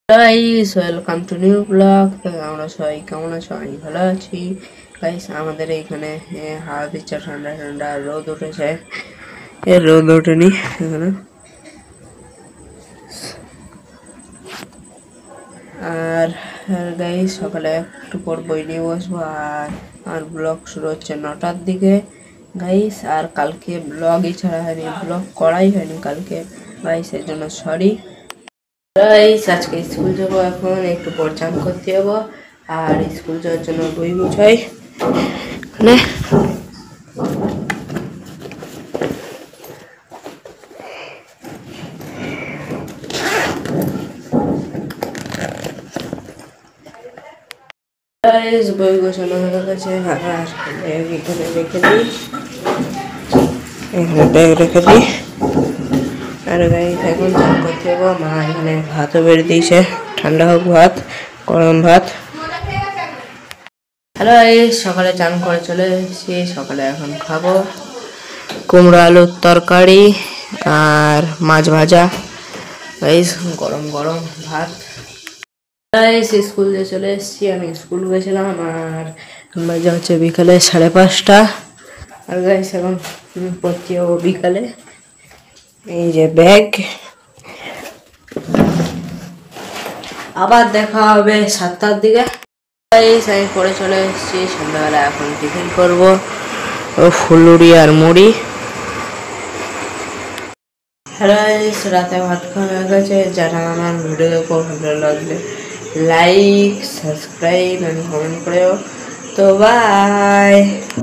Guys welcome to new blog. আমরা সবাই কেমন আছো? আমি ভালো আছি গাইস। আমাদের এখানে হাওয়া দিচ্ছে, ঠান্ডা ঠান্ডা রোদ উঠেছে। রোদ ওঠেনি এখানে। আর গাইস সকালে একটু পর বই নিয়ে বসবো। আর ব্লগ শুরু হচ্ছে 9টার দিকে গাইস। আর কালকে ব্লগই ছাড়া হয়নি, ব্লগ করাই হয়নি কালকে গাইস, এর জন্য সরি গাইস। আজকে স্কুল যাবো, এখন একটু পর চান করতে যাবো। আর স্কুল যাওয়ার জন্য বই গুছাই এখানে। গাইস বই গোছানো হয়ে গেছে। আর ব্যাগ এখানে রেখে দিই, এখানে ব্যাগ রেখে দিই। আর গাইস এখন চান করতে যাবো। মা এখানে ভাতও বেড়ে দিয়েছে, ঠান্ডা হোক ভাত, গরম ভাত। হ্যালো গাইস, সকালে চান করে চলে এসেছি। সকালে এখন খাবো কুমড়ো আলুর তরকারি আর মাছ ভাজা গাইস, গরম গরম ভাত গাইস। স্কুল দিয়ে চলে এসেছি, আমি স্কুল গেছিলাম। আর বাজে হচ্ছে বিকালে 5:30। আর গাইস এখন পড়তে যাবো বিকালে। এই যে ব্যাগ, আবার দেখা হবে 7টার দিকে গাইস। আমি পড়ে চলে এসেছি। সন্ধ্যাবেলা এখন টিফিন করবো, ফুলুরি আর মুড়ি। হ্যালো গাইস, রাতে ভাত খাওয়া হয়ে গেছে। যারা আমার ভিডিও দেখো ভালো লাগলে লাইক, সাবস্ক্রাইব এন্ড কমেন্ট করো। তো বাই।